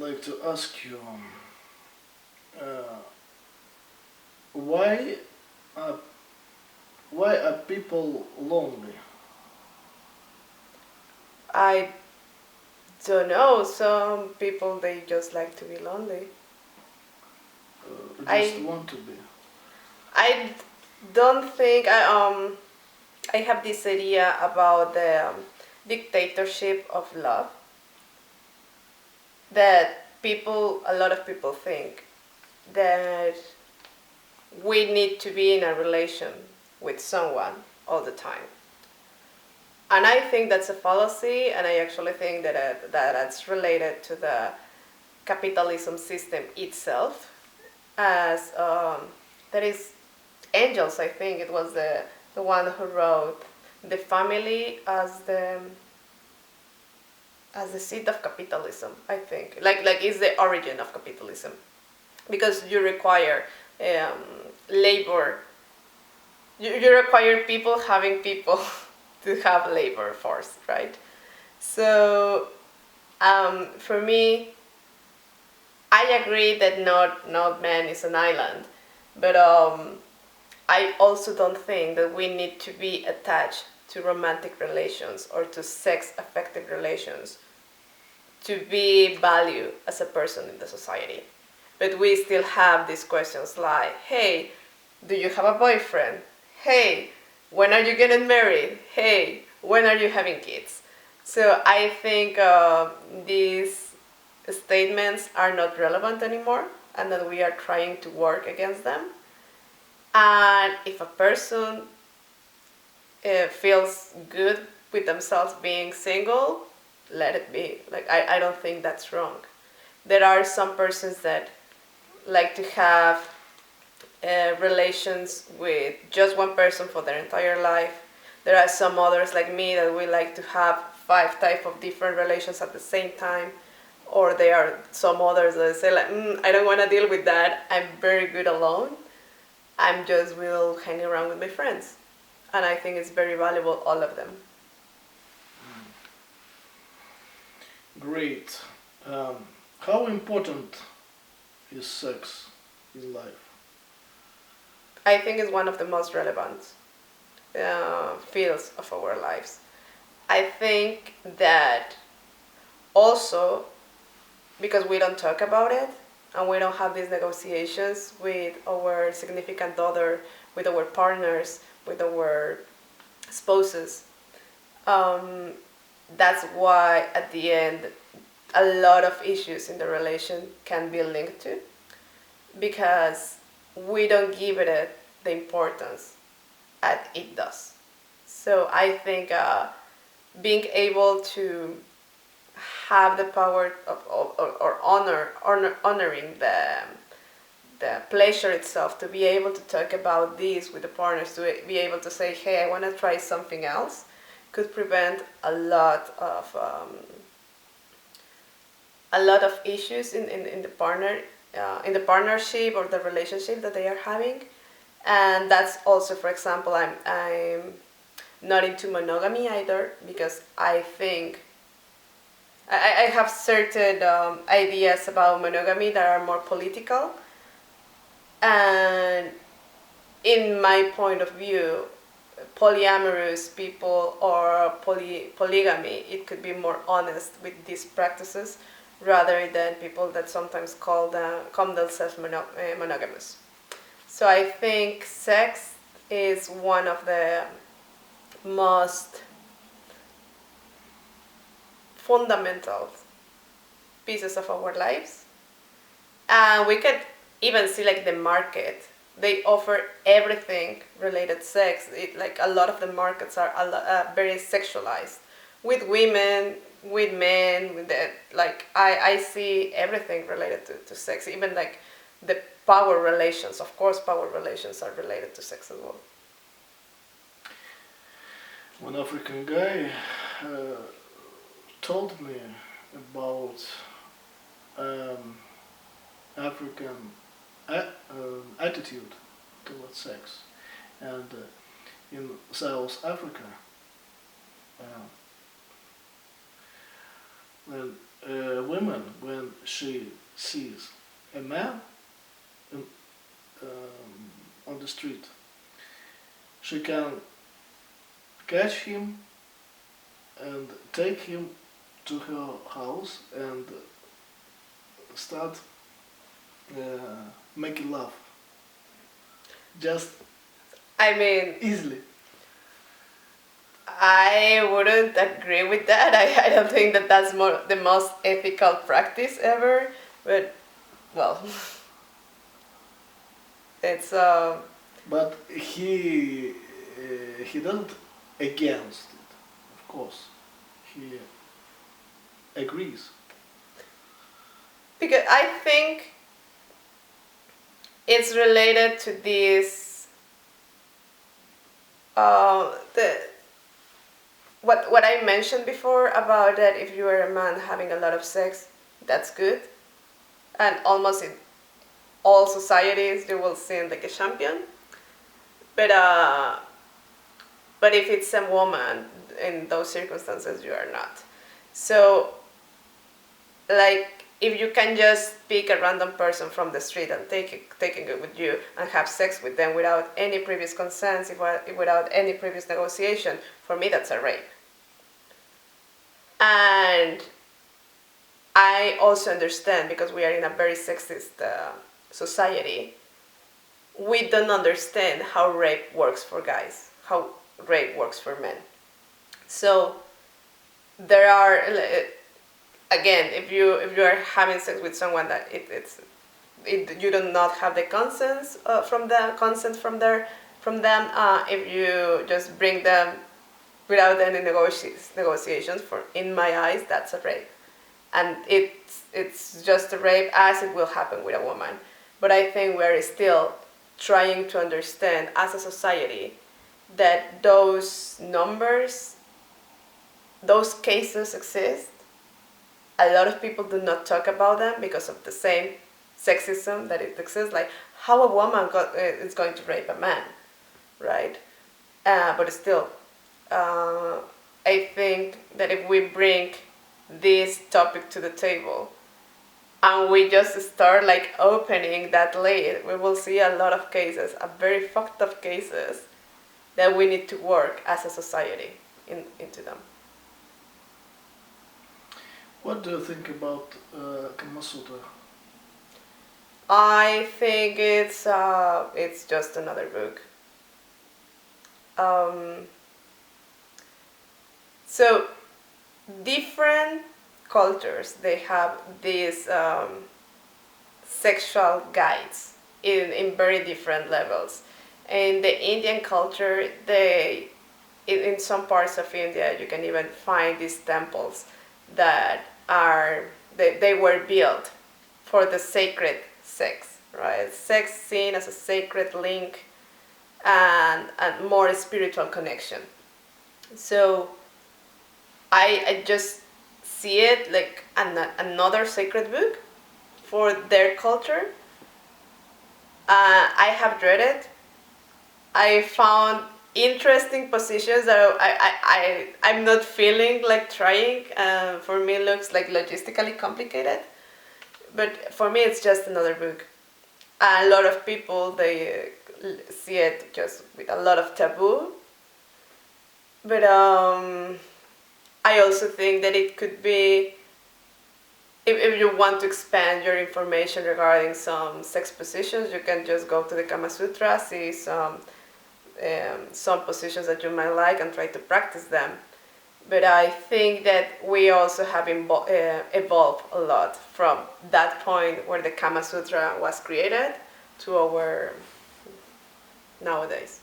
like to ask you, why are people lonely? I don't know. Some people, they just like to be lonely. Just want to be. I don't think I have this idea about the dictatorship of love, that a lot of people think that we need to be in a relation with someone all the time. And I think that's a fallacy, and I actually think that that's related to the capitalism system itself, as there is Angels, I think it was the one who wrote the family as the seed of capitalism, I think. Like is the origin of capitalism, because you require labor. You require people having people to have labor force, right? So for me, I agree that not man is an island, but I also don't think that we need to be attached to romantic relations or to sex-affective relations to be valued as a person in the society. But we still have these questions like, hey, do you have a boyfriend? Hey, when are you getting married? Hey, when are you having kids? So I think these statements are not relevant anymore, and that we are trying to work against them. And if a person feels good with themselves being single, let it be. Like I don't think that's wrong. There are some persons that like to have relations with just one person for their entire life. There are some others like me that we like to have 5 types of different relations at the same time. Or there are some others that say like, I don't want to deal with that. I'm very good alone. I'm just will hang around with my friends. And I think it's very valuable, all of them. Great. How important is sex in life? I think it's one of the most relevant fields of our lives. I think that also because we don't talk about it and we don't have these negotiations with our significant other, with our partners, with our spouses, that's why at the end a lot of issues in the relation can be linked to, because we don't give it the importance that it does. So I think being able to have the power or honoring the pleasure itself, to be able to talk about this with the partners, to be able to say, hey, I want to try something else, could prevent a lot of issues in the partner, in the partnership or the relationship that they are having. And that's also, for example, I'm not into monogamy either, because I think I have certain ideas about monogamy that are more political, and in my point of view, polyamorous people or polygamy, it could be more honest with these practices rather than people that sometimes call themselves monogamous. So I think sex is one of the most fundamental pieces of our lives. And we could even see like the market. They offer everything related to sex. Like a lot of the markets are very sexualized, with women, with men, with the, like I see everything related to sex, even like the power relations. Of course, power relations are related to sex as well. One African guy told me about African attitude towards sex, and in South Africa, when women, when she sees a man on the street, she can catch him and take him to her house and start making love. Just I mean, easily. I wouldn't agree with that. I don't think that that's the most ethical practice ever. But, well, it's But he doesn't against it, of course. He agrees. because I think it's related to this. What I mentioned before about that if you are a man having a lot of sex, that's good, and almost in all societies you will seem like a champion. But if it's a woman, in those circumstances you are not. So, like, if you can just pick a random person from the street and taking it with you and have sex with them without any previous consent, without any previous negotiation, for me that's a rape. And I also understand, because we are in a very sexist society, we don't understand how rape works for guys, how rape works for men. So there are, again, if you are having sex with someone that you do not have the consent from them, if you just bring them without any negotiations, in my eyes, that's a rape. And it's just a rape as it will happen with a woman. But I think we're still trying to understand as a society that those numbers, those cases exist. A lot of people do not talk about them because of the same sexism that it exists, like how a woman is going to rape a man, right? But still, I think that if we bring this topic to the table and we just start like opening that lid, we will see a lot of cases, a very fucked up cases, that we need to work as a society into them. What do you think about Kama Sutra? I think it's just another book. So different cultures, they have these sexual guides in very different levels. In the Indian culture, in some parts of India, you can even find these temples that they were built for the sacred sex, right? Sex seen as a sacred link and more spiritual connection. So I just see it like another sacred book for their culture. I have read it. I found interesting positions that I'm not feeling like trying. For me, it looks like logistically complicated. But for me, it's just another book. A lot of people, they see it just with a lot of taboo. But I also think that it could be, if you want to expand your information regarding some sex positions, you can just go to the Kama Sutra, see some positions that you might like and try to practice them. But I think that we also have evolved a lot from that point where the Kama Sutra was created to our nowadays.